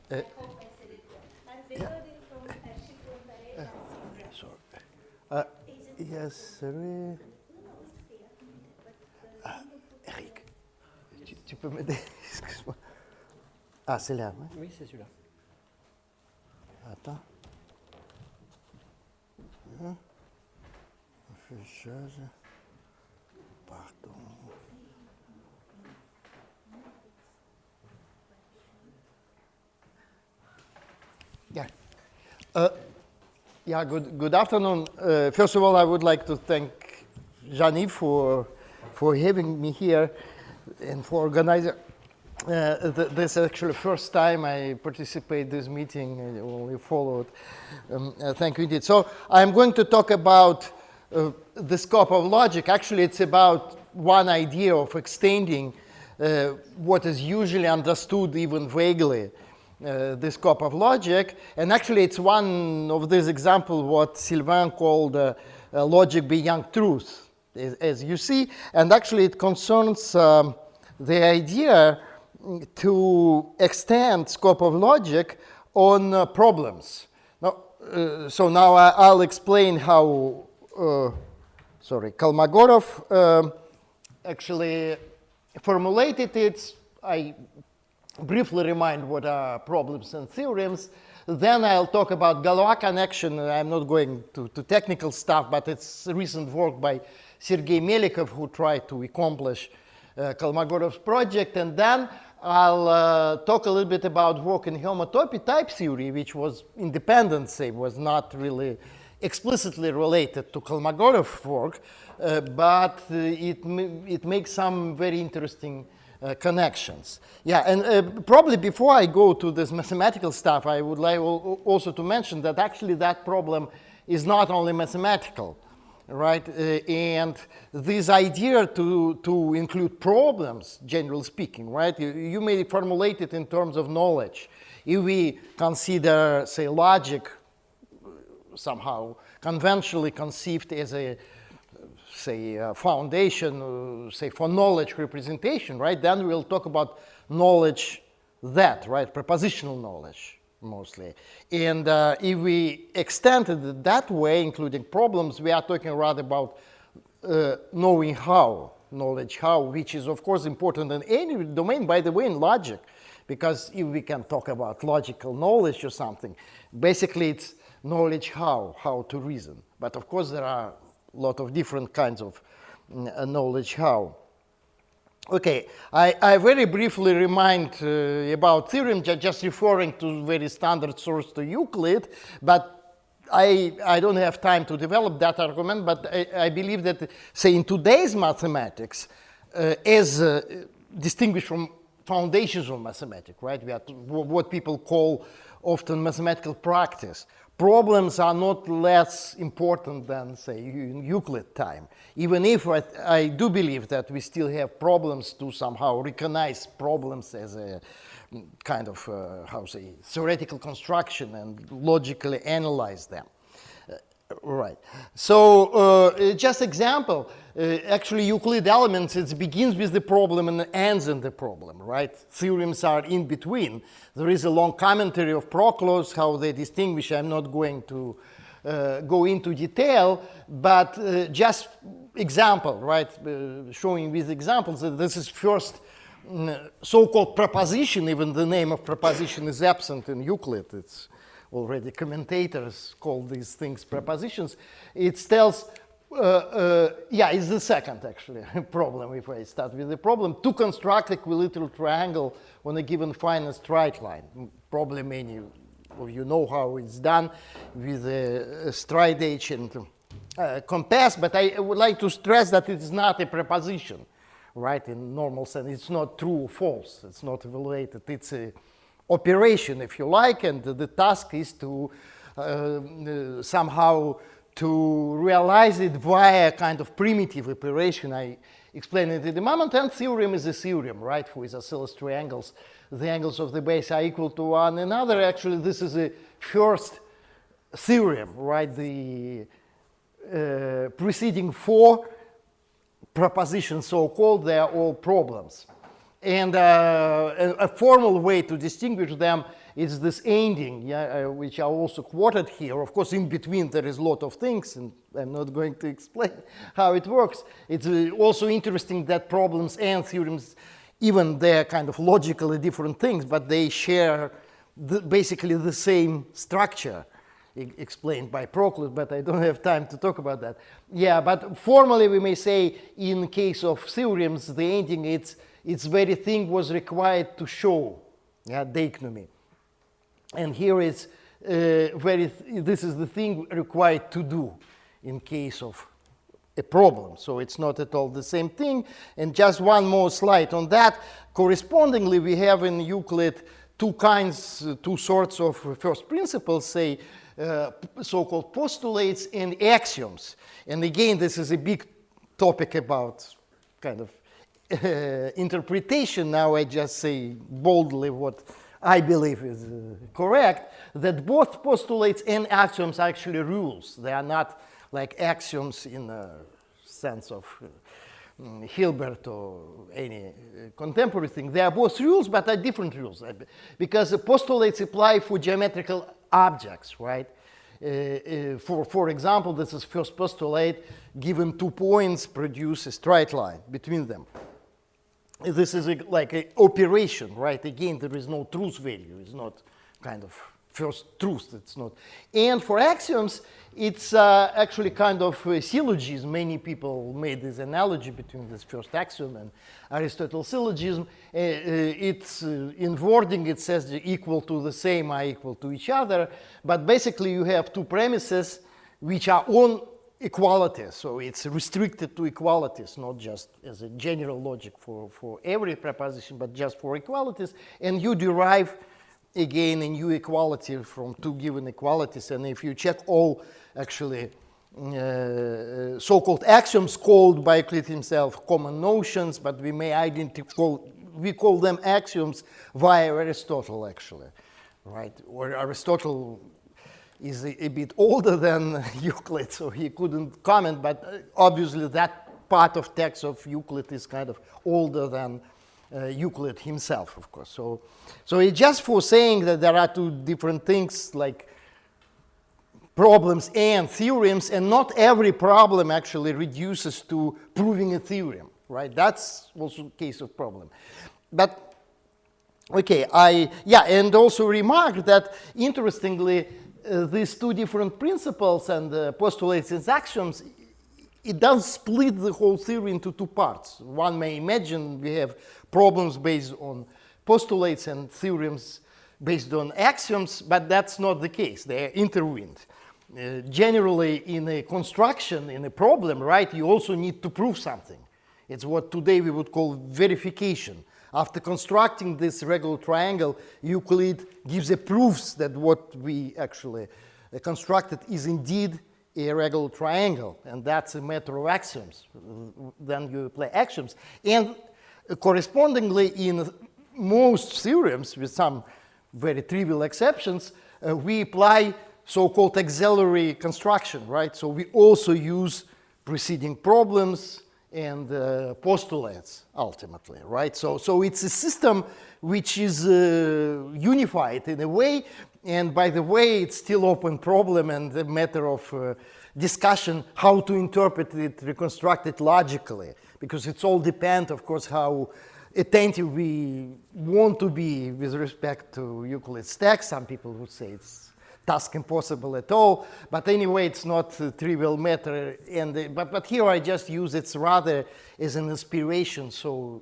I hope I said it well. I'm recording from Sorry. Is it Yes, sorry. No, it's here. But Eric, tu peux m'aider? Excuse-moi. Ah, c'est là, hein? Oui, c'est celui-là. Attends. Affichage. Pardon. Yeah. Yeah, good afternoon. First of all, I would like to thank Jani for having me here and for organizing. This is actually the first time I participate in this meeting. We followed. Thank you indeed. So I'm going to talk about the scope of logic. Actually, it's about one idea of extending what is usually understood even vaguely, the scope of logic. And actually, it's one of these examples what Sylvain called logic beyond truth, as you see. And actually, it concerns the idea to extend scope of logic on problems. Now, so now I'll explain how, Kolmogorov actually formulated it. I briefly remind what are problems and theorems. Then I'll talk about Galois connection. I'm not going to technical stuff, but it's recent work by Sergei Melikov who tried to accomplish Kolmogorov's project. And then I'll talk a little bit about work in homotopy type theory, which was independent, say, was not really explicitly related to Kolmogorov's work, but it makes some very interesting connections. Yeah, and probably before I go to this mathematical stuff, I would like also to mention that actually that problem is not only mathematical, right? And this idea to include problems, generally speaking, right? You may formulate it in terms of knowledge. If we consider, say, logic somehow conventionally conceived as a, say, foundation, say, for knowledge representation, right? Then we'll talk about knowledge that, right? Propositional knowledge mostly. And if we extend it that way, including problems, we are talking rather about knowing how, knowledge how, which is of course important in any domain, by the way, in logic, because if we can talk about logical knowledge or something, basically it's knowledge how to reason. But of course there are a lot of different kinds of knowledge how. Okay, I very briefly remind about theorem, just referring to very standard source to Euclid, but I don't have time to develop that argument, but I believe that, say, in today's mathematics, as distinguished from foundations of mathematics, right? We are what people call often mathematical practice. Problems are not less important than, say, in Euclid time. Even if I do believe that we still have problems to somehow recognize problems as a kind of, theoretical construction and logically analyze them. Right. So just example, actually Euclid elements, it begins with the problem and ends in the problem, right? Theorems are in between. There is a long commentary of Proclus, how they distinguish. I'm not going to go into detail, but just example, right? Showing with examples that this is first so-called proposition. Even the name of proposition is absent in Euclid. It's already commentators call these things propositions. It tells, it's the second actually problem, if I start with the problem, to construct equilateral triangle on a given finest right line. Probably many of you know how it's done with a straight edge and compass, but I would like to stress that it's not a proposition, right, in normal sense. It's not true or false. It's not evaluated. It's a operation, if you like, and the task is to somehow to realize it via a kind of primitive operation. I explained it in the moment, and theorem is a theorem, right? For isosceles triangles, the angles of the base are equal to one another. Actually, this is a first theorem, right? The preceding four propositions, so-called, they are all problems. And a formal way to distinguish them is this ending, which I also quoted here. Of course, in between there is a lot of things, and I'm not going to explain how it works. It's also interesting that problems and theorems, even they're kind of logically different things, but they share basically the same structure explained by Proclus, but I don't have time to talk about that. Yeah, but formally we may say in case of theorems, the ending, its very thing was required to show dichotomy. And here is this is the thing required to do in case of a problem. So it's not at all the same thing. And just one more slide on that. Correspondingly, we have in Euclid two sorts of first principles, say, so-called postulates and axioms. And again, this is a big topic about kind of interpretation. Now I just say boldly what I believe is correct, that both postulates and axioms are actually rules. They are not like axioms in a sense of Hilbert or any contemporary thing. They are both rules, but are different rules, because the postulates apply for geometrical objects, right? For example, this is first postulate, given 2 points, produce a straight line between them. This is like an operation, right? Again, there is no truth value. It's not kind of first truth. It's not. And for axioms, it's actually kind of a syllogism. Many people made this analogy between this first axiom and Aristotle's syllogism. It's in wording, it says the equal to the same are equal to each other. But basically, you have two premises which are on equalities. So it's restricted to equalities, not just as a general logic for every proposition, but just for equalities. And you derive, again, a new equality from two given equalities. And if you check all, actually, so-called axioms called by Euclid himself common notions, but we may identify, we call them axioms via Aristotle, actually, right? Or Aristotle is a bit older than Euclid, so he couldn't comment, but obviously that part of text of Euclid is kind of older than Euclid himself, of course. So it's just for saying that there are two different things like problems and theorems, and not every problem actually reduces to proving a theorem, right? That's also a case of problem. But, okay, and also remark that, interestingly, these two different principles and postulates and axioms, it does split the whole theory into two parts. One may imagine we have problems based on postulates and theorems based on axioms, but that's not the case. They are intertwined. Generally, in a construction, in a problem, right, you also need to prove something. It's what today we would call verification. After constructing this regular triangle, Euclid gives a proofs that what we actually constructed is indeed a regular triangle, and that's a matter of axioms. Then you apply axioms. And correspondingly, in most theorems, with some very trivial exceptions, we apply so-called auxiliary construction, right? So we also use preceding problems and postulates, ultimately, right? So it's a system which is unified in a way, and by the way, it's still open problem and a matter of discussion how to interpret it, reconstruct it logically, because it's all depend, of course, how attentive we want to be with respect to Euclid's text. Some people would say it's task impossible at all, but anyway, it's not a trivial matter. And but here I just use it rather as an inspiration. So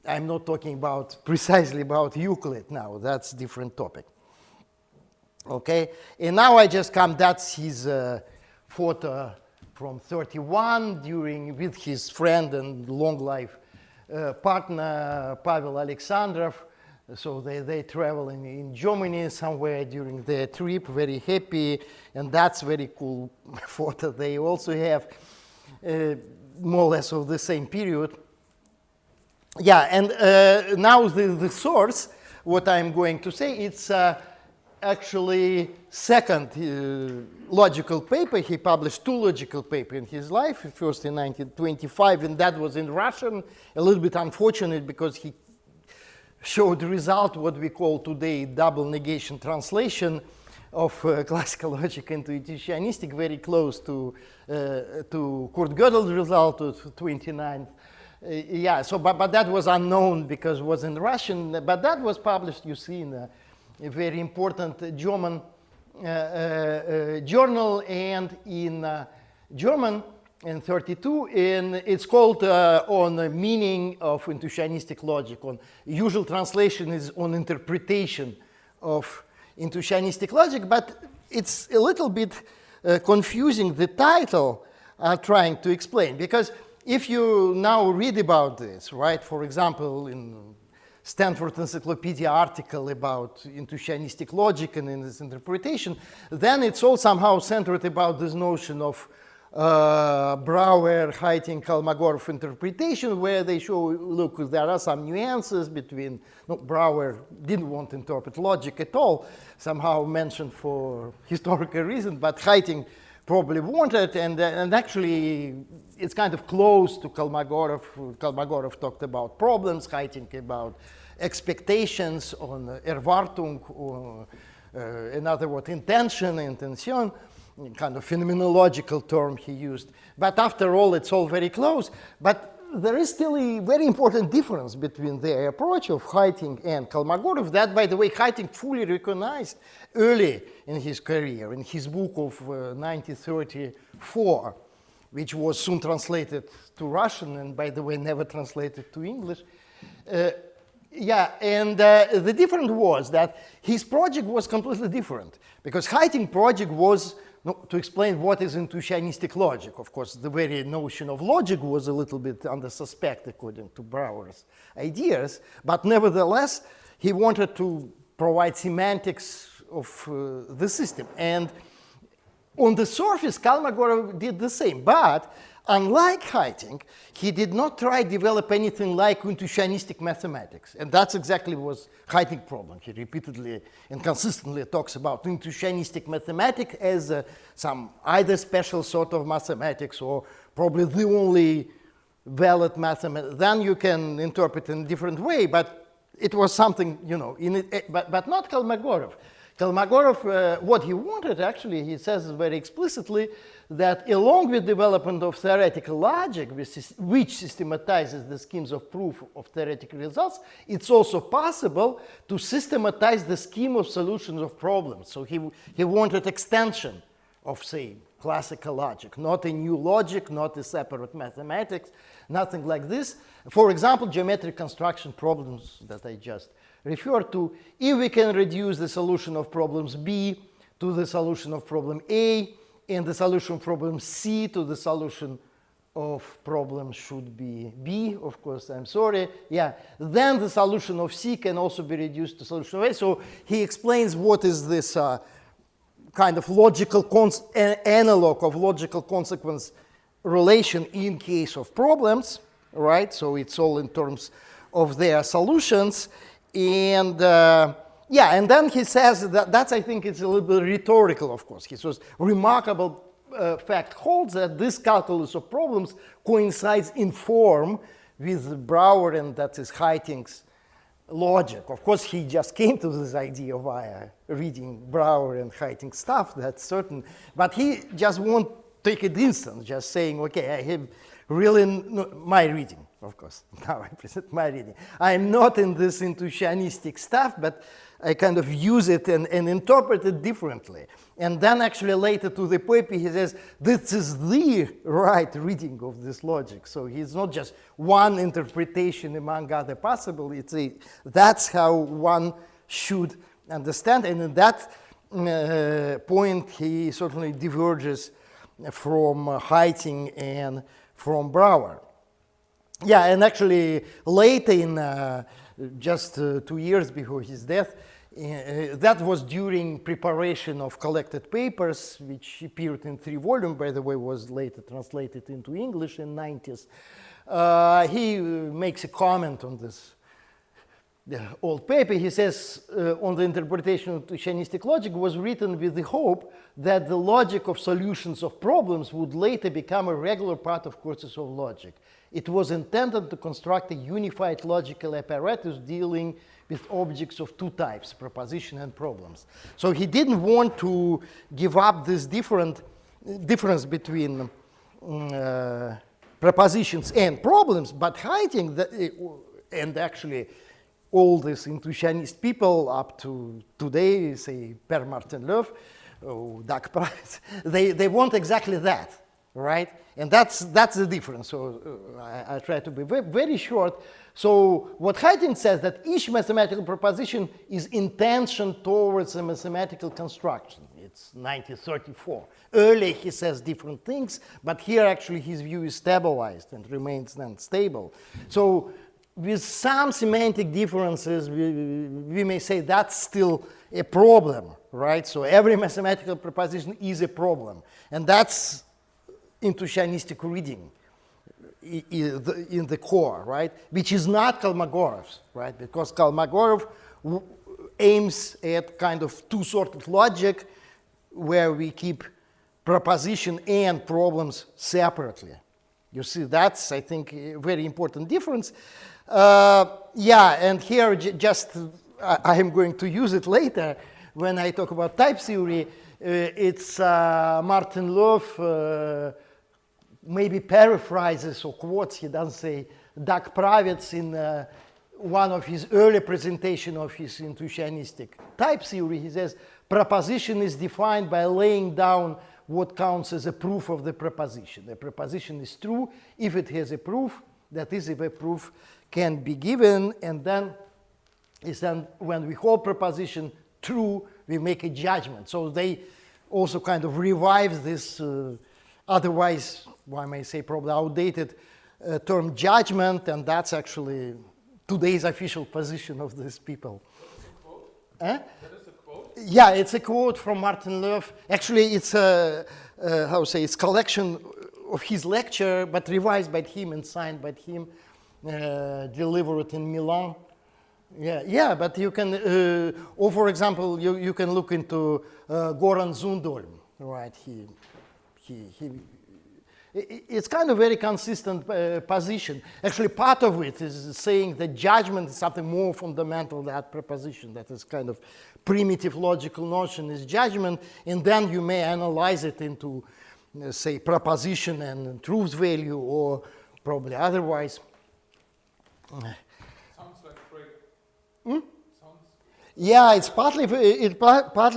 I'm not talking about precisely about Euclid now. That's a different topic. Okay, and now I just come. That's his photo from 31 with his friend and long life partner Pavel Alexandrov. So they travel in Germany somewhere during their trip, very happy, and that's very cool photo. They also have more or less of the same period. Yeah, and now the source, what I'm going to say, it's actually second logical paper. He published two logical papers in his life, first in 1925, and that was in Russian. A little bit unfortunate because he showed result what we call today double negation translation of classical logic into intuitionistic, very close to Kurt Gödel's result of 29th. Yeah, so but that was unknown because it was in Russian, but that was published, you see, in a very important German journal, and in German in 32, and it's called on the meaning of intuitionistic logic. On usual translation is on interpretation of intuitionistic logic, but it's a little bit confusing. The title are trying to explain, because if you now read about this, right, for example, in Stanford Encyclopedia article about intuitionistic logic and in its interpretation, then it's all somehow centered about this notion of Brouwer, Heiting, Kolmogorov interpretation, where they show, look, there are some nuances between, no, Brouwer didn't want to interpret logic at all, somehow mentioned for historical reasons, but Heiting probably wanted, and actually it's kind of close to Kolmogorov. Kolmogorov talked about problems, Heiting about expectations on Erwartung, or another word, intention, kind of phenomenological term he used. But after all, it's all very close. But there is still a very important difference between the approach of Heiting and Kolmogorov that, by the way, Heiting fully recognized early in his career, in his book of 1934, which was soon translated to Russian and, by the way, never translated to English. The difference was that his project was completely different, because Heiting project was to explain what is intuitionistic logic. Of course, the very notion of logic was a little bit under suspect according to Brouwer's ideas, but nevertheless, he wanted to provide semantics of the system. And on the surface, Kolmogorov did the same, but unlike Heiting, he did not try to develop anything like intuitionistic mathematics. And that's exactly was Heiting's problem. He repeatedly and consistently talks about intuitionistic mathematics as some either special sort of mathematics or probably the only valid mathematics. Then you can interpret in a different way, but it was something, you know, in it, but not Kolmogorov. Kolmogorov, what he wanted, actually, he says very explicitly that along with development of theoretical logic, which systematizes the schemes of proof of theoretical results, it's also possible to systematize the scheme of solutions of problems. So he wanted extension of, say, classical logic, not a new logic, not a separate mathematics, nothing like this. For example, geometric construction problems that I just referred to, if we can reduce the solution of problems B to the solution of problem A, and the solution of problem C to the solution of problem should be B, of course, I'm sorry, yeah, then the solution of C can also be reduced to solution of A. So he explains what is this kind of logical analog of logical consequence relation in case of problems, right? So it's all in terms of their solutions. And and then he says that's, I think, it's a little bit rhetorical, of course. He says, remarkable fact holds that this calculus of problems coincides in form with Brouwer, and that is Heiting's logic. Of course, he just came to this idea via reading Brouwer and Heiting stuff, that's certain. But he just won't take it instant, just saying, okay, I have really my reading. Of course, now I present my reading. I'm not in this intuitionistic stuff, but I kind of use it and interpret it differently. And then actually later to the paper, he says, this is the right reading of this logic. So it's not just one interpretation among other possible. That's how one should understand. And in that point, he certainly diverges from Heiting and from Brouwer. Yeah, and actually later in just 2 years before his death, that was during preparation of collected papers, which appeared in 3 volumes, by the way, was later translated into English in 90s. He makes a comment on this the old paper, he says on the interpretation of Intuitionistic logic was written with the hope that the logic of solutions of problems would later become a regular part of courses of logic. It was intended to construct a unified logical apparatus dealing with objects of two types, proposition and problems. So he didn't want to give up this difference between propositions and problems, but hiding that, and actually all these intuitionist people up to today, say Per Martin-Löf, Doug Price, they want exactly that, right? And that's the difference. So I try to be very short. So what Haiting says that each mathematical proposition is intention towards a mathematical construction. It's 1934. Earlier he says different things, but here actually his view is stabilized and remains then stable. So with some semantic differences, we may say that's still a problem, right? So every mathematical proposition is a problem. And that's intuitionistic reading in the core, right? Which is not Kolmogorov's, right? Because Kolmogorov aims at kind of two-sorted logic where we keep proposition and problems separately. You see, that's, I think, a very important difference. Yeah, and here I am going to use it later when I talk about type theory. It's Martin-Löf maybe paraphrases or quotes, he doesn't say, Doug Pravitz in one of his early presentation of his intuitionistic type theory. He says, proposition is defined by laying down what counts as a proof of the proposition. The proposition is true if it has a proof, that is, if a proof can be given, and then when we hold proposition true, we make a judgment. So they also kind of revive this otherwise, I may say, probably outdated term judgment, and that's actually today's official position of these people. That is a quote? Yeah, it's a quote from Martin-Löf. Actually, it's a, it's collection of his lecture, but revised by him and signed by him, delivered in Milan. Yeah, but you can, or for example, you can look into Goran Zundolm, right? It's kind of very consistent position. Actually, part of it is saying that judgment is something more fundamental than that proposition. That is kind of primitive logical notion is judgment, and then you may analyze it into, say, proposition and truth value, or probably otherwise. Sounds like Frege. Yeah, it's partly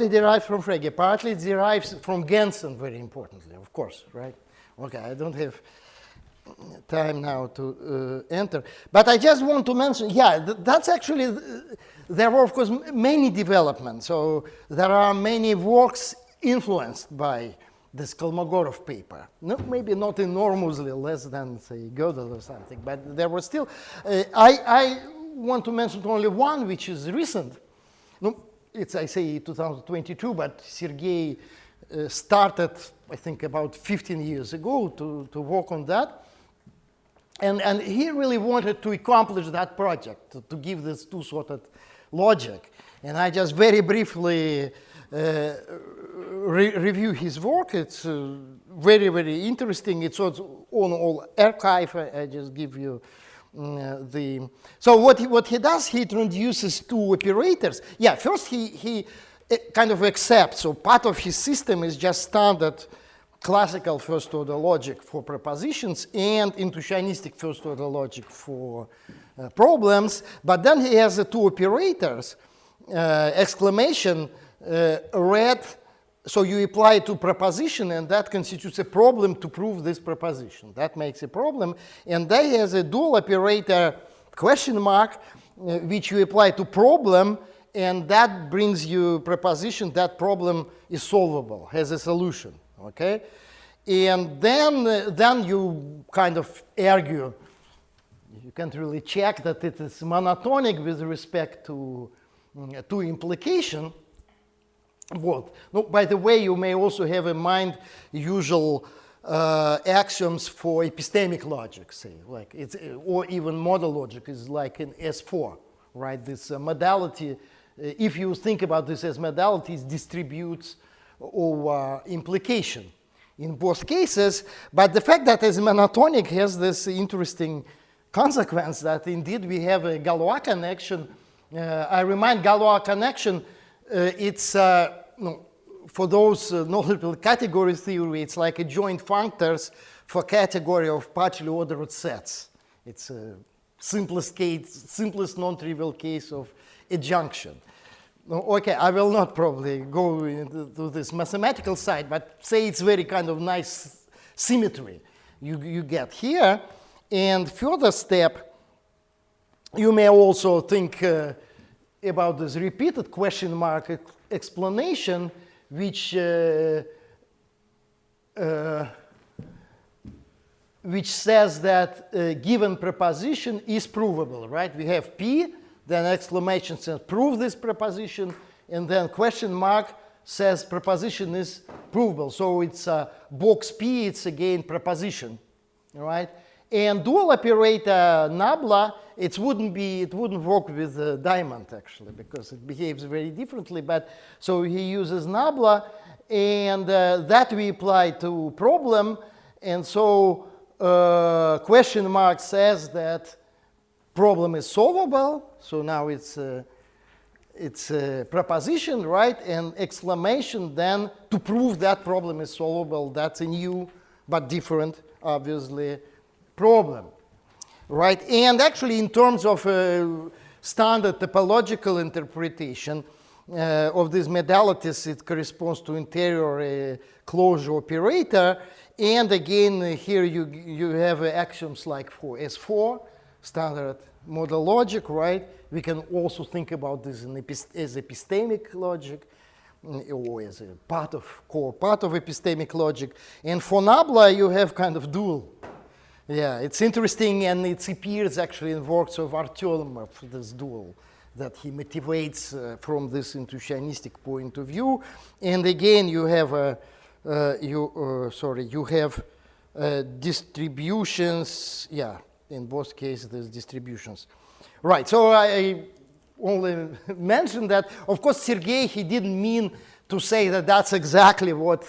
derived from Frege, partly it derives from Gensen, very importantly, of course, right? Okay, I don't have time now to enter. But I just want to mention, yeah, that's actually, there were, of course, many developments. So there are many works influenced by this Kolmogorov paper. No, maybe not enormously, less than, say, Gödel or something, but there were still. I want to mention only one, which is recent. No, it's, I say, 2022, but Sergei started, I think, about 15 years ago to work on that. And he really wanted to accomplish that project, to give this two-sorted logic. And I just very briefly review his work. It's very, very interesting. It's on all archive. I just give you the... So what he does, he introduces two operators. Yeah, first he kind of accepts. So part of his system is just standard classical first-order logic for propositions and intuitionistic first-order logic for problems. But then he has the two operators, exclamation, red. So you apply it to proposition, and that constitutes a problem to prove this proposition. That makes a problem. And then he has a dual operator, question mark, which you apply to problem, and that brings you proposition. That problem is solvable, has a solution. Okay, and then you kind of argue. You can't really check that it is monotonic with respect to implication. What? No, by the way, you may also have in mind usual axioms for epistemic logic, say, like it's, or even model logic is like in S4, right? This modality, if you think about this as modalities, distributes or implication in both cases. But the fact that it's monotonic has this interesting consequence that indeed we have a Galois connection. I remind Galois connection, it's for those knowledgeable category theory, it's like a joint functors for category of partially ordered sets. It's a simplest non-trivial case of adjunction. Okay, I will not probably go into this mathematical side, but say it's very kind of nice symmetry you get here. And further step, you may also think about this repeated question mark explanation, which says that a given proposition is provable, right? We have P, then exclamation says prove this proposition, and then question mark says proposition is provable. So it's box P, it's again proposition, right? And dual operator nabla, it wouldn't work with diamond actually, because it behaves very differently. But so he uses nabla, and that we apply to problem, and so question mark says that problem is solvable. So now it's a proposition, right? And exclamation then to prove that problem is solvable. That's a new but different, obviously, problem, right? And actually, in terms of standard topological interpretation of these modalities, it corresponds to interior closure operator. And again, here you have axioms like for S4, standard model logic, right? We can also think about this as epistemic logic, or as a core part of epistemic logic. And for nabla, you have kind of dual. Yeah, it's interesting, and it appears actually in works of Artyomov, this dual, that he motivates from this intuitionistic point of view. And again, you have distributions. Yeah, in both cases, there's distributions. Right. So I only mentioned that. Of course, Sergei, he didn't mean to say that that's exactly what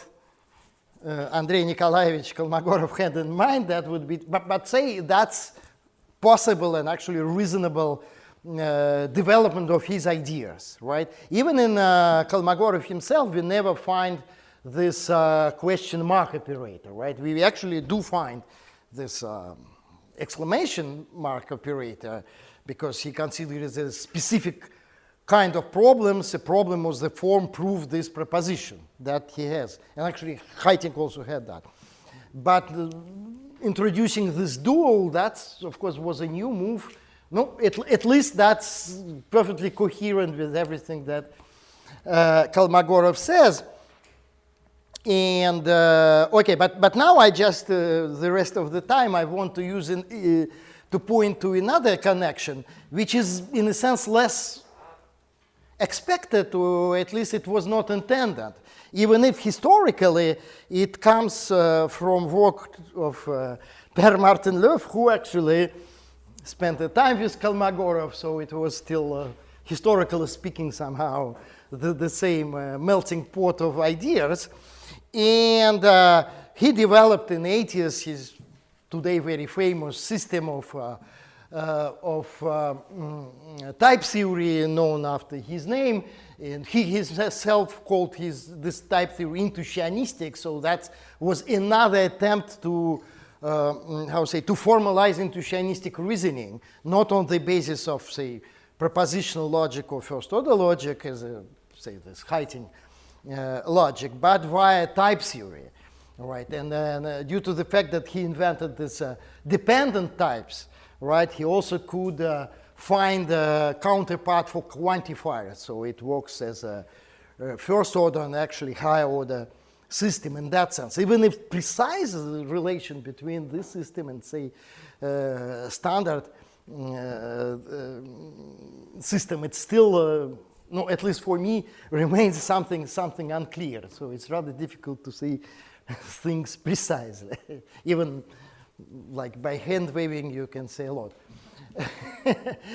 Andrei Nikolaevich Kolmogorov had in mind. That would be, but say that's possible and actually reasonable development of his ideas, right? Even in Kolmogorov himself, we never find this question mark operator, right? We actually do find this exclamation mark operator because he considers a specific kind of problems. A problem was the form prove this proposition that he has. And actually, Heiting also had that. But introducing this dual, that, of course, was a new move. No, at least that's perfectly coherent with everything that Kolmogorov says. And, okay, but now I just, the rest of the time, I want to use to point to another connection, which is, in a sense, less expected, or at least it was not intended, even if historically it comes from work of Per Martin Löf, who actually spent the time with Kolmogorov, so it was still, historically speaking, somehow the same melting pot of ideas. And he developed in the 80s his today very famous system of type theory known after his name. And he himself called this type theory intuitionistic. So that was another attempt to, to formalize intuitionistic reasoning, not on the basis of, say, propositional logic or first-order logic, as this Heiting logic, but via type theory, right? And then due to the fact that he invented this dependent types, right, he also could find a counterpart for quantifiers. So it works as a first order and actually higher order system in that sense. Even if precise relation between this system and, say, standard system, it's still no, at least for me, remains something unclear. So it's rather difficult to see things precisely. Even like by hand waving, you can say a lot.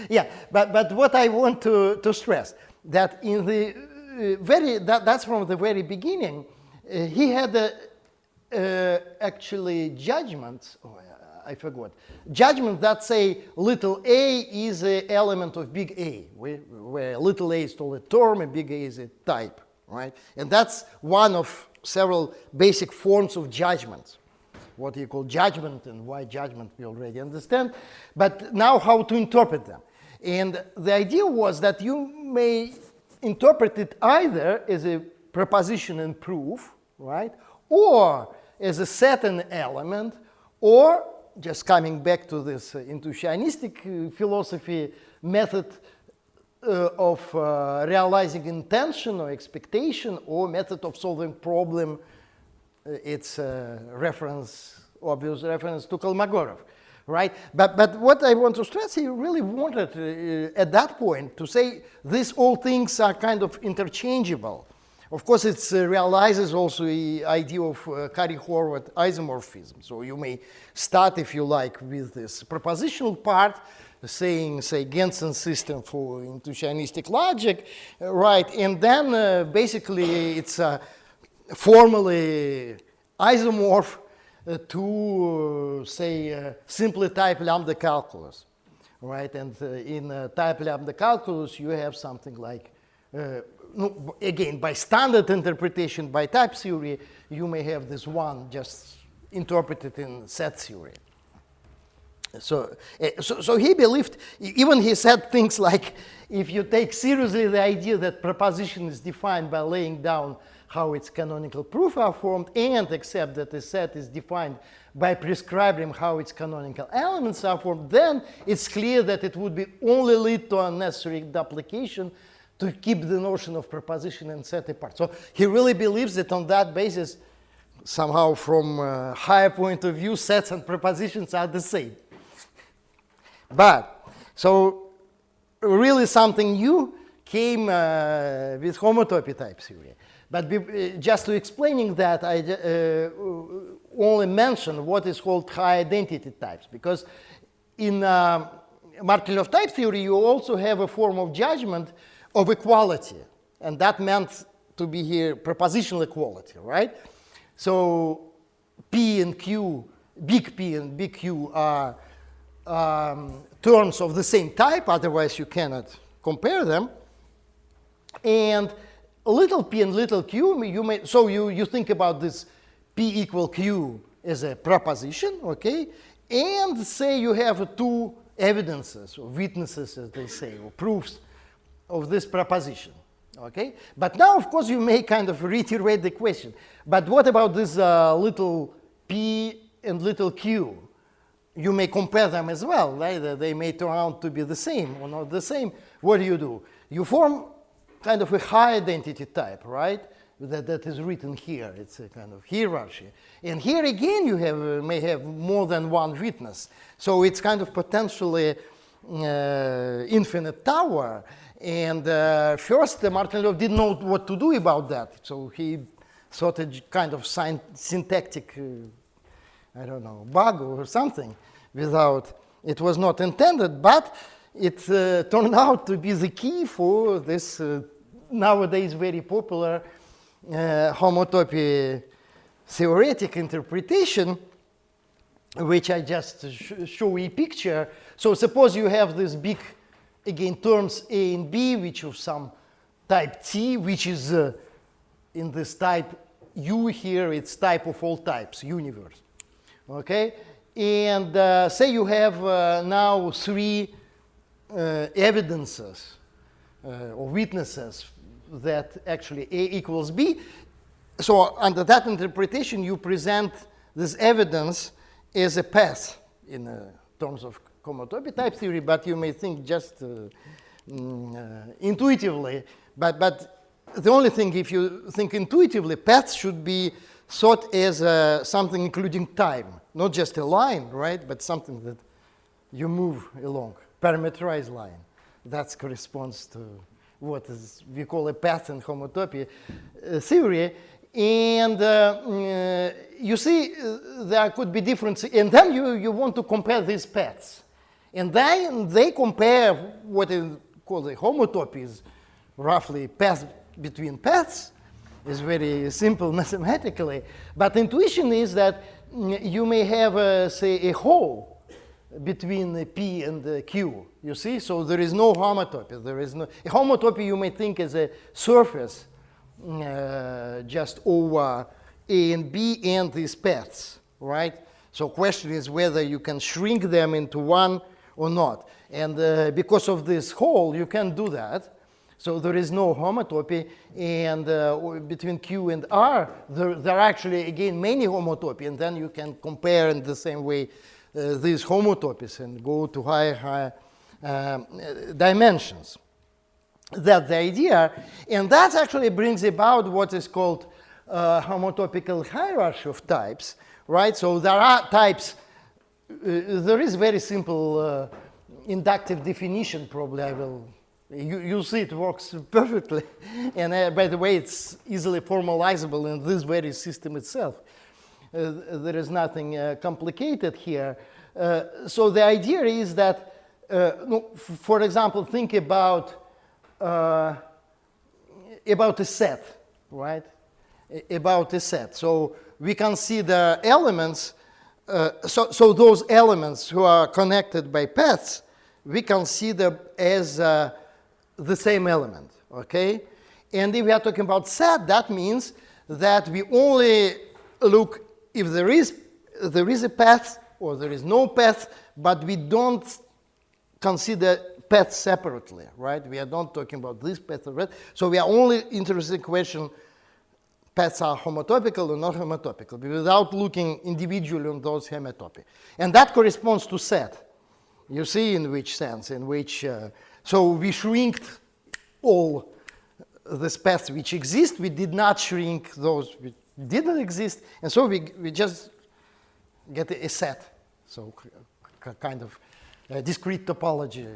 Yeah, but what I want to stress, that in the that's from the very beginning, he had actually judgments, I forgot, judgment that say little a is an element of big A, where little a is still a term and big A is a type, right? And that's one of several basic forms of judgment. What you call judgment and why judgment we already understand, but now how to interpret them. And the idea was that you may interpret it either as a proposition and proof, right, or as a set and element, or just coming back to this intuitionistic philosophy method of realizing intention or expectation, or method of solving problem. It's a reference, obvious reference to Kolmogorov, right? But what I want to stress, he really wanted at that point to say these all things are kind of interchangeable. Of course, it realizes also the idea of Curry-Horvath isomorphism. So you may start, if you like, with this propositional part, saying, say, Gensen's system for intuitionistic logic, right? And then basically it's formally isomorph to, say, simply type lambda calculus, right? And in type lambda calculus, you have something like, no, again, by standard interpretation, by type theory, you may have this one just interpreted in set theory. So he believed, even he said things like, if you take seriously the idea that proposition is defined by laying down how its canonical proofs are formed, and accept that a set is defined by prescribing how its canonical elements are formed, then it's clear that it would be only lead to unnecessary duplication to keep the notion of proposition and set apart. So he really believes that on that basis, somehow from a higher point of view, sets and propositions are the same. But, so really something new came with homotopy type theory. But just to explaining that, I only mention what is called high identity types, because in Markov type theory, you also have a form of judgment of equality, and that meant to be here propositional equality, right? So P and Q, big P and big Q are terms of the same type, otherwise you cannot compare them. And little p and little q, you think about this p equal q as a proposition, okay? And say you have two evidences, or witnesses, as they say, or proofs of this proposition, okay? But now, of course, you may kind of reiterate the question. But what about this little p and little q? You may compare them as well, right? They may turn out to be the same or not the same. What do? You form kind of a high identity type, right? That is written here. It's a kind of hierarchy. And here again, you may have more than one witness. So it's kind of potentially infinite tower. And first, Martin didn't know what to do about that. So he thought a kind of syntactic, I don't know, bug or something it was not intended, but it turned out to be the key for this nowadays very popular homotopy theoretic interpretation, which I just show a picture. So suppose you have this big, again, terms A and B, which of some type T, which is in this type U here, it's type of all types, universe. Okay? And say you have now three evidences or witnesses that actually A equals B. So under that interpretation, you present this evidence as a path in terms of homotopy type theory, but you may think just intuitively. But the only thing, if you think intuitively, paths should be thought as something including time, not just a line, right? But something that you move along, parameterized line. That corresponds to what we call a path in homotopy theory. And you see, there could be differences. And then you want to compare these paths. And then they compare what is called a homotopy, is roughly path between paths. It's very simple mathematically. But intuition is that you may have, say, a hole between P and Q, you see? So there is no homotopy. There is no, a homotopy you may think is a surface just over A and B and these paths, right? So question is whether you can shrink them into one or not. And because of this hole, you can do that. So there is no homotopy, and between Q and R, there are actually, again, many homotopy, and then you can compare in the same way these homotopies and go to higher dimensions. That's the idea, and that actually brings about what is called homotopical hierarchy of types, right? So there are types, there is very simple inductive definition, probably I will, you'll see it works perfectly, and by the way, it's easily formalizable in this very system itself. There is nothing complicated here. So the idea is that, for example, think about a set, right? About a set. So we can see the elements, so those elements who are connected by paths, we can see them as the same element, okay? And if we are talking about set, that means that we only look if there is a path or there is no path, but we don't consider paths separately, right? We are not talking about this path or that. So we are only interested in the question, paths are homotopical or not homotopical, without looking individually on those homotopy. And that corresponds to set. You see in which sense, in which, so we shrinked all the paths which exist. We did not shrink those which didn't exist, and so we just get a set, so kind of discrete topology,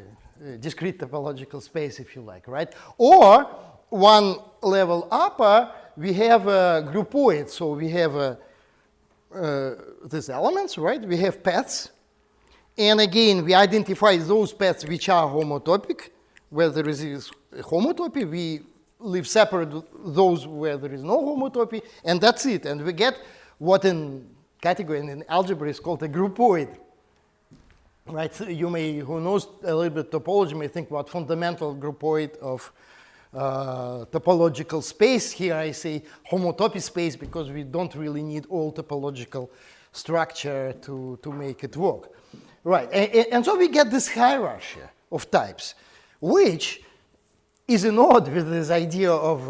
discrete topological space, if you like, right? Or one level upper, we have a groupoid, so we have these elements, right? We have paths, and again, we identify those paths which are homotopic, where there is a homotopy, we leave separate those where there is no homotopy, and that's it. And we get what in category and in algebra is called a groupoid. Right? So you may, who knows a little bit topology, may think about fundamental groupoid of topological space. Here I say homotopy space because we don't really need all topological structure to make it work. Right, and so we get this hierarchy of types, which is in odd with this idea of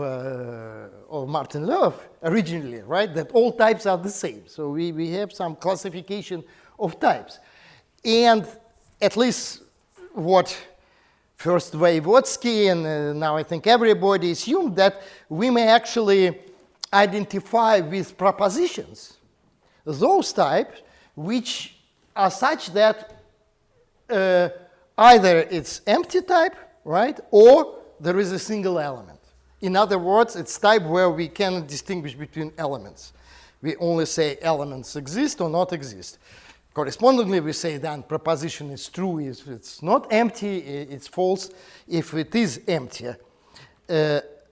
Martin Löw originally, right? That all types are the same. So we have some classification of types. And at least what first Voevodsky and now I think everybody assumed that we may actually identify with propositions those types which are such that either it's empty type, right, or there is a single element. In other words, it's type where we can distinguish between elements. We only say elements exist or not exist. Correspondingly, we say then proposition is true if it's not empty, it's false if it is empty.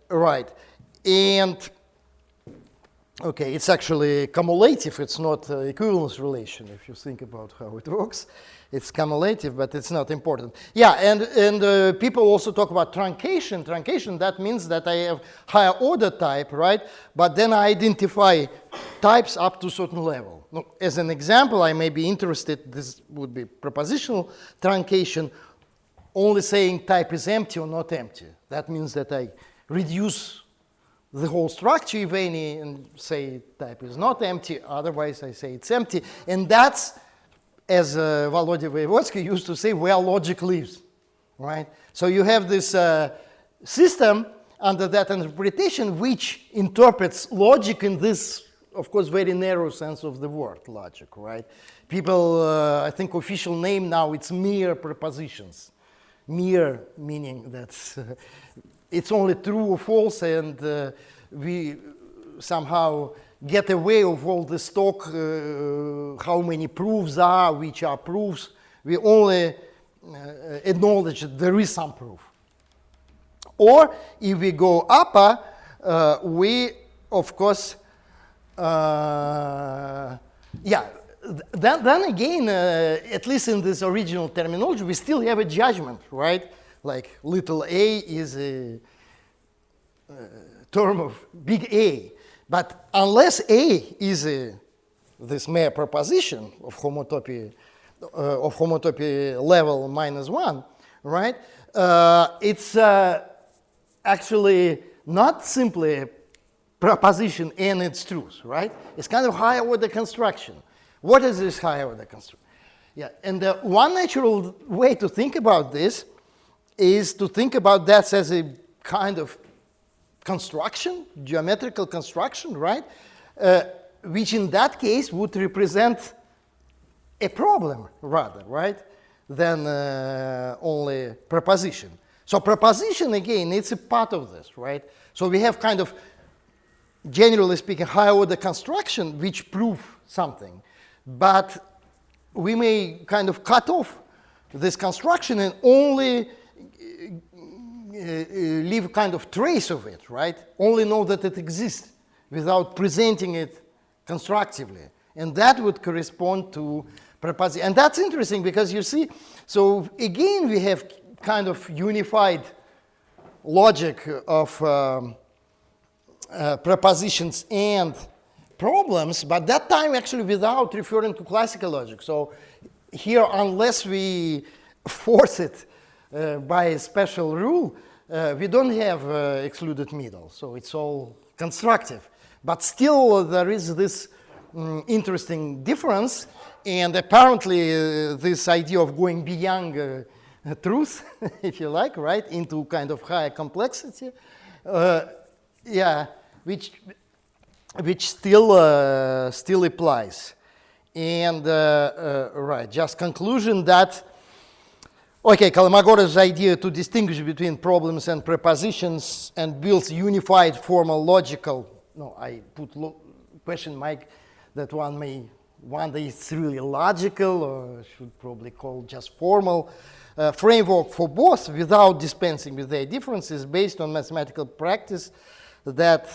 Right. And, okay, it's actually cumulative, it's not equivalence relation if you think about how it works. It's cumulative, but it's not important. Yeah, and people also talk about truncation. Truncation, that means that I have higher order type, right? But then I identify types up to a certain level. Now, as an example, I may be interested, this would be propositional truncation, only saying type is empty or not empty. That means that I reduce the whole structure, if any, and say type is not empty, otherwise I say it's empty. And that's, as Volodya Voevodsky used to say, where logic lives, right? So you have this system under that interpretation which interprets logic in this, of course, very narrow sense of the word, logic, right? People, I think official name now, it's mere propositions. Mere meaning that it's only true or false, and we somehow get away of all this talk, how many proofs are, which are proofs. We only acknowledge that there is some proof. Or if we go upper, we, of course, then again, at least in this original terminology, we still have a judgment, right? Like little a is a term of big A. But unless A is this mere proposition of homotopy level -1, right? It's actually not simply a proposition and its truth, right? It's kind of higher order construction. What is this higher order construction? Yeah, and one natural way to think about this is to think about that as a kind of construction, geometrical construction, right? Which in that case would represent a problem rather, right? Than only proposition. So proposition, again, it's a part of this, right? So we have kind of, generally speaking, higher order construction which prove something. But we may kind of cut off this construction and only leave kind of trace of it, right? Only know that it exists without presenting it constructively. And that would correspond to proposition. And that's interesting because you see, so again, we have kind of unified logic of propositions and problems, but that time actually without referring to classical logic. So here, unless we force it by a special rule, we don't have excluded middle. So it's all constructive. But still, there is this interesting difference. And apparently, this idea of going beyond truth, if you like, right, into kind of higher complexity, which still applies. And right, just conclusion that, okay, Kolmogorov's idea to distinguish between problems and propositions and builds unified formal logical, no, I put question mark that one may wonder if it's really logical or should probably call just formal framework for both without dispensing with their differences based on mathematical practice that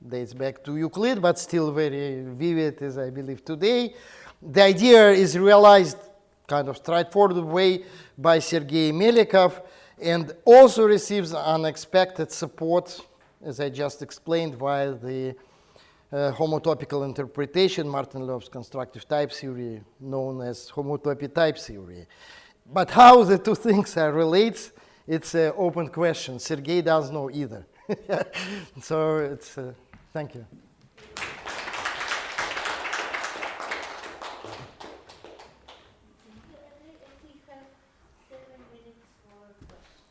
dates back to Euclid, but still very vivid as I believe today. The idea is realized kind of straightforward way by Sergei Melikov and also receives unexpected support, as I just explained, via the homotopical interpretation, Martin Löw's constructive type theory, known as homotopy type theory. But how the two things are related, it's an open question. Sergei doesn't know either. So it's, thank you. We have 7 minutes for questions.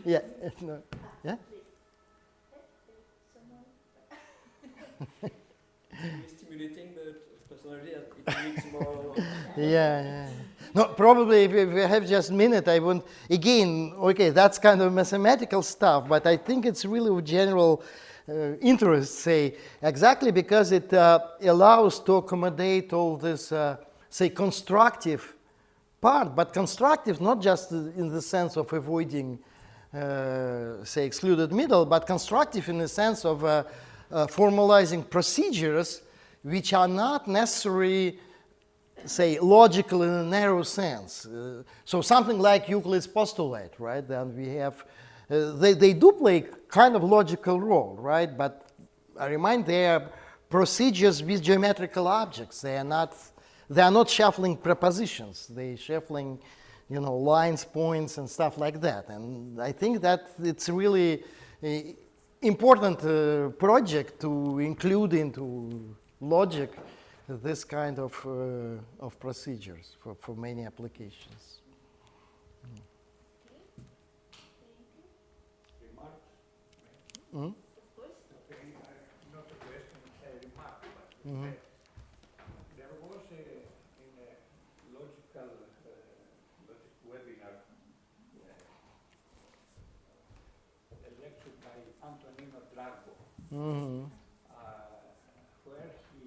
Yeah. No. Yeah. Stimulating the personality, it needs more. Yeah. No, probably if we have just a minute, I won't. Again, okay, that's kind of mathematical stuff, but I think it's really of general interest, say, exactly because it allows to accommodate all this, say, constructive part, but constructive not just in the sense of avoiding, say, excluded middle, but constructive in the sense of formalizing procedures which are not necessarily, say, logical in a narrow sense. So something like Euclid's postulate, right? Then we have, they do play kind of logical role, right? But I remind they are procedures with geometrical objects. They are not shuffling propositions. They shuffling, lines, points, and stuff like that. And I think that it's really an important project to include into logic this kind of procedures for many applications. Mm-hmm. Not a question, a remark. Mm-hmm. There was in a logic webinar Antonino Dragbo, where he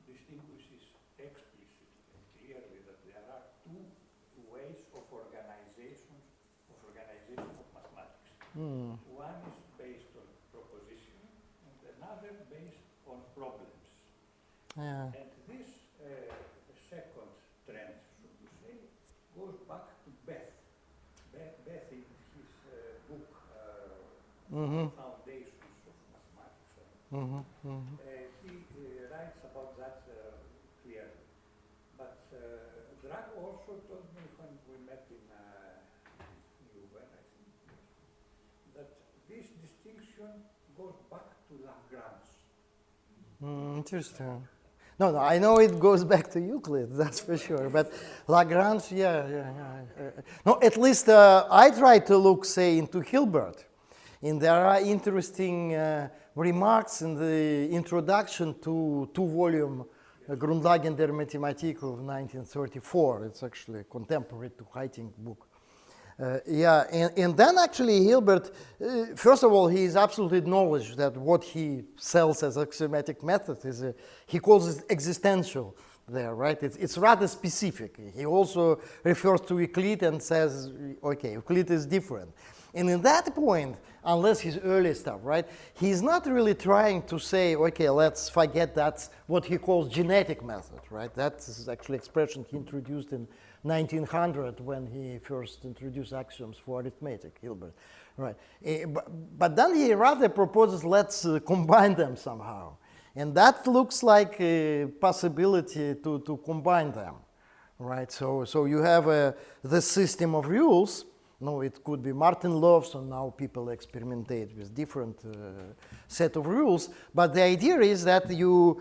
distinguishes explicitly and clearly that there are two ways of organization of mathematics. One is based on proposition and another based on problems. Yeah. And this second trend, so to say, goes back to Beth. Beth in his book, Foundations of Mathematics, he writes about that clearly. But Drag also told me when we met in Louvain, I think, that this distinction goes back to Lagrange. Interesting. No, I know it goes back to Euclid, that's for sure. But Lagrange, yeah. No, at least I try to look, say, into Hilbert. And there are interesting remarks in the introduction to two-volume Grundlagen der Mathematik of 1934. It's actually contemporary to Heiting book. And then actually Hilbert, first of all, he is absolutely acknowledged that what he sells as axiomatic method is, he calls it existential there, right? It's rather specific. He also refers to Euclid and says, okay, Euclid is different. And in that point, unless his early stuff, right, he's not really trying to say, okay, let's forget that's what he calls genetic method, right? That's actually expression he introduced in 1900 when he first introduced axioms for arithmetic, Hilbert, right? But then he rather proposes let's combine them somehow. And that looks like a possibility to combine them, right? So you have the system of rules. No, it could be Martin-Löw, so now people experimentate with different set of rules. But the idea is that you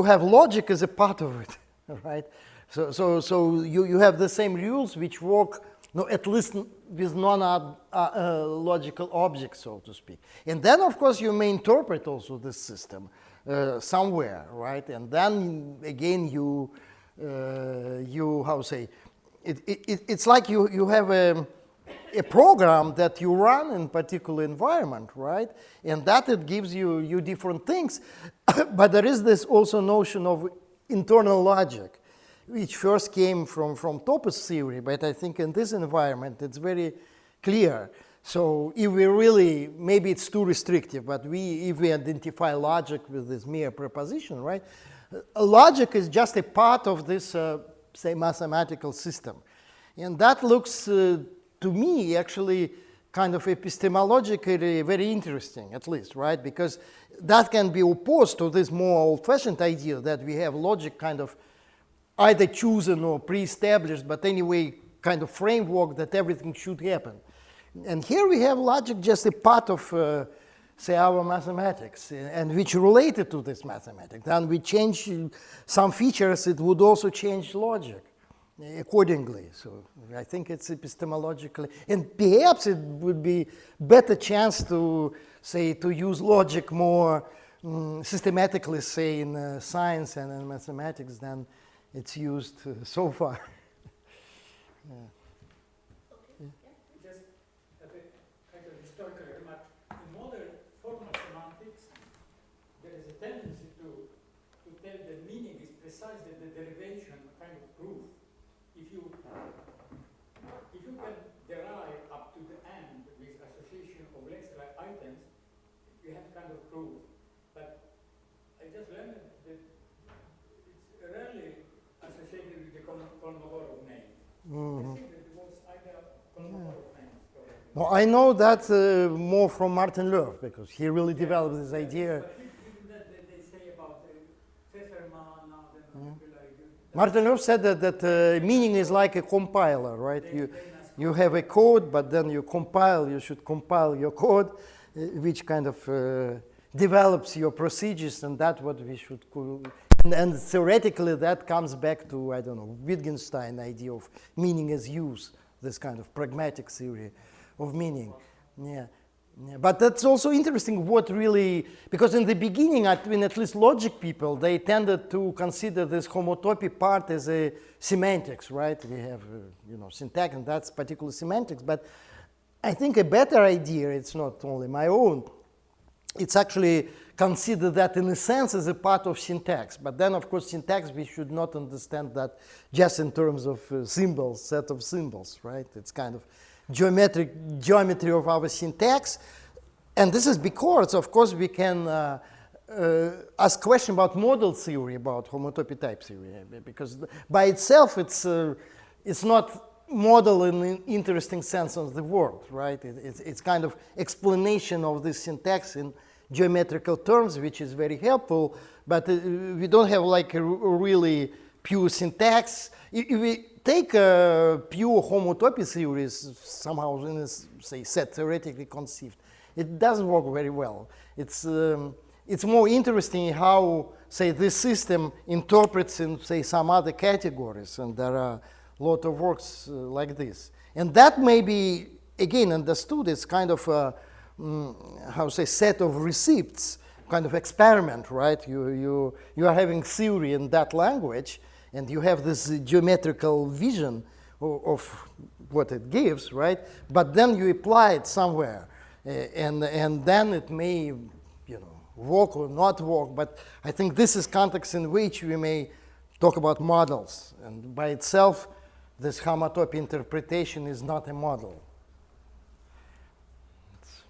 have logic as a part of it, right? So you have the same rules which work, no, at least with non-logical objects, so to speak. And then, of course, you may interpret also this system somewhere, right? And then again, you how to say, it's like you have a program that you run in particular environment, right? And that it gives you different things. But there is this also notion of internal logic, which first came from Topos theory, but I think in this environment it's very clear. So if we really, maybe it's too restrictive, but if we identify logic with this mere proposition, right? Logic is just a part of this, say, mathematical system. And that looks, to me, actually kind of epistemologically very interesting, at least, right? Because that can be opposed to this more old-fashioned idea that we have logic kind of either chosen or pre-established, but anyway, kind of framework that everything should happen. And here we have logic just a part of, say, our mathematics, and which related to this mathematics. And we change some features, it would also change logic accordingly. So I think it's epistemologically, and perhaps it would be better chance to, say, to use logic more systematically, say, in science and in mathematics than it's used so far. Just a bit kind of historical remark. In modern formal semantics, there is a tendency to tell that meaning is precisely the derivation kind of proof. If you can derive up to the end with association of lexical items, you have kind of proof. But I just learned that it's rarely associated with the Kolmogorov name. I think that it was either Kolmogorov name. Well, I know that more from Martin-Löw, because he really developed this idea. But even that they say about Pfefferman, Martin-Löw said that meaning is like a compiler, right? You have a code, but then you should compile your code, which kind of develops your procedures, and that's what we should call. And theoretically, that comes back to, I don't know, Wittgenstein idea of meaning as use, this kind of pragmatic theory of meaning. Yeah. But that's also interesting what really, because in the beginning, at least logic people, they tended to consider this homotopy part as a semantics, right? We have, syntax, and that's particular semantics. But I think a better idea, it's not only my own, it's actually consider that in a sense as a part of syntax. But then, of course, syntax, we should not understand that just in terms of symbols, set of symbols, right? It's kind of geometry of our syntax. And this is because, of course, we can ask question about model theory, about homotopy type theory, because by itself it's not model in an interesting sense of the word, right? It's kind of explanation of this syntax in geometrical terms, which is very helpful, but we don't have like a really pure syntax. If we take pure homotopy theories somehow in this, say, set theoretically conceived, it doesn't work very well. It's more interesting how, say, this system interprets in, say, some other categories, and there are a lot of works like this. And that may be, again, understood as kind of a, how say, set of receipts, kind of experiment, right? You are having theory in that language, and you have this geometrical vision of what it gives, right? But then you apply it somewhere, and then it may, you know, work or not work. But I think this is context in which we may talk about models, and by itself, this homotopy interpretation is not a model. So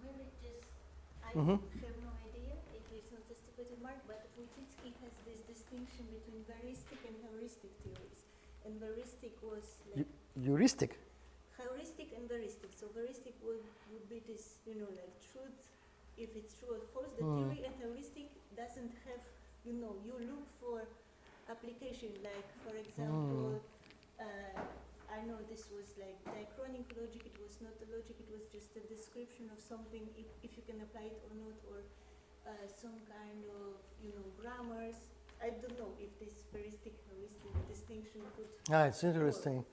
maybe just, I have no idea if it's not a stupid remark, but Voevodsky has this distinction between heuristic and heuristic theories. And heuristic was like Heuristic? heuristic and heuristic. So heuristic would be this, you know, like truth, if it's true or false, the theory, and heuristic doesn't have, you know, you look for application, like for example, I know this was like diachronic logic, it was not a logic, it was just a description of something, if you can apply it or not, or some kind of, you know, grammars. I don't know if this heuristic distinction could... It's interesting.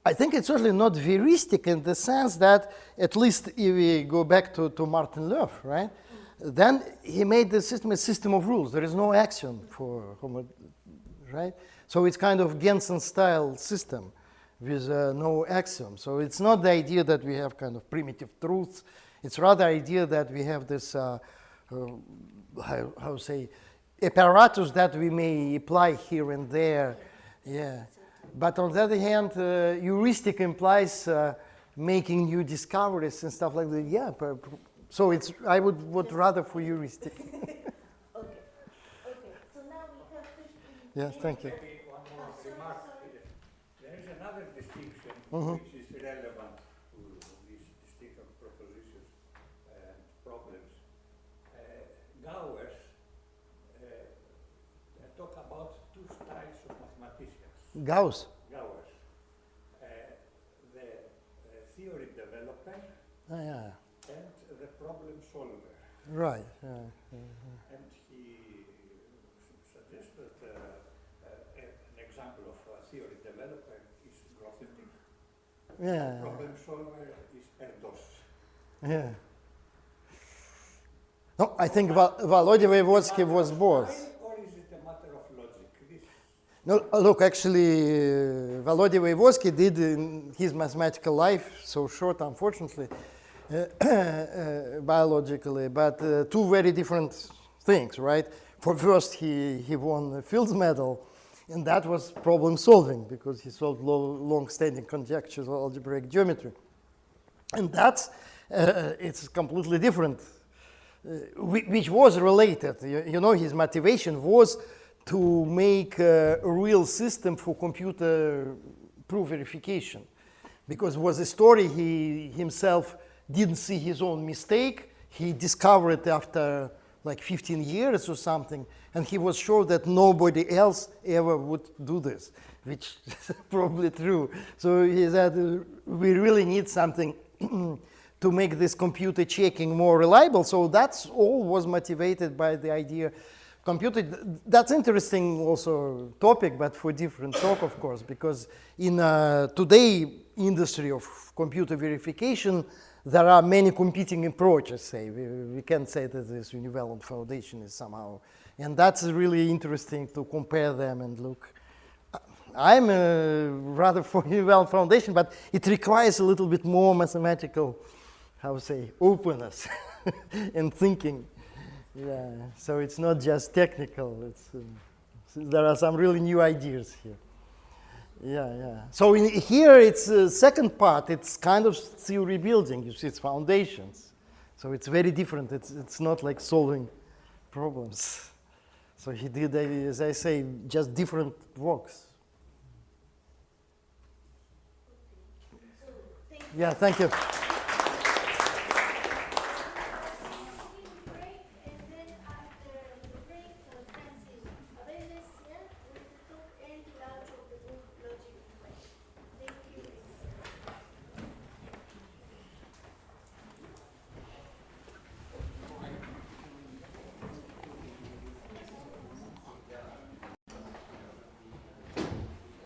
I think it's certainly not heuristic in the sense that, at least if we go back to Martin Löw, right? Then he made the system a system of rules. There is no axiom for right? So it's kind of Gensen-style system with no axiom. So it's not the idea that we have kind of primitive truths. It's rather idea that we have this, how say, apparatus that we may apply here and there. Yeah. But on the other hand, heuristic implies making new discoveries and stuff like that. Yeah. So it's, I would rather for heuristic. Okay. So now we have 15 Yes, thank you. Maybe one more remark. There is another distinction which is relevant to these distinct propositions and problems. Gauss talk about two styles of mathematicians. Gauss. Gauss. The theory developer Yeah. and the problem solver. Right. And he suggests that an example of a theory developer is Grothendieck. Yeah. Problem solver is Erdos. Yeah. No, I think Volodya Voevodsky was both. Or is it a matter of logic? This No, look, actually, Volodya Voevodsky did in his mathematical life, so short, unfortunately, biologically, but two very different things, right? For first, he won the Fields Medal, and that was problem solving because he solved long-standing conjectures of algebraic geometry. And that's, it's completely different, which was related. You know, his motivation was to make a real system for computer proof verification, because it was a story he himself didn't see his own mistake. He discovered it after like 15 years or something, and he was sure that nobody else ever would do this, which is probably true. So he said, we really need something to make this computer checking more reliable. So that's all was motivated by the idea computer. That's interesting also topic, but for different talk, of course, because in today industry of computer verification, there are many competing approaches, say. We can't say that this univalent foundation is somehow, and that's really interesting to compare them and look. I'm rather for well foundation, but it requires a little bit more mathematical, how to say, openness and thinking. Yeah, so it's not just technical. It's there are some really new ideas here. Yeah, yeah. So here it's second part. It's kind of theory building. You see, it's foundations. So it's very different. It's not like solving problems. So he did, as I say, just different works. So, thank you. Yeah, thank you.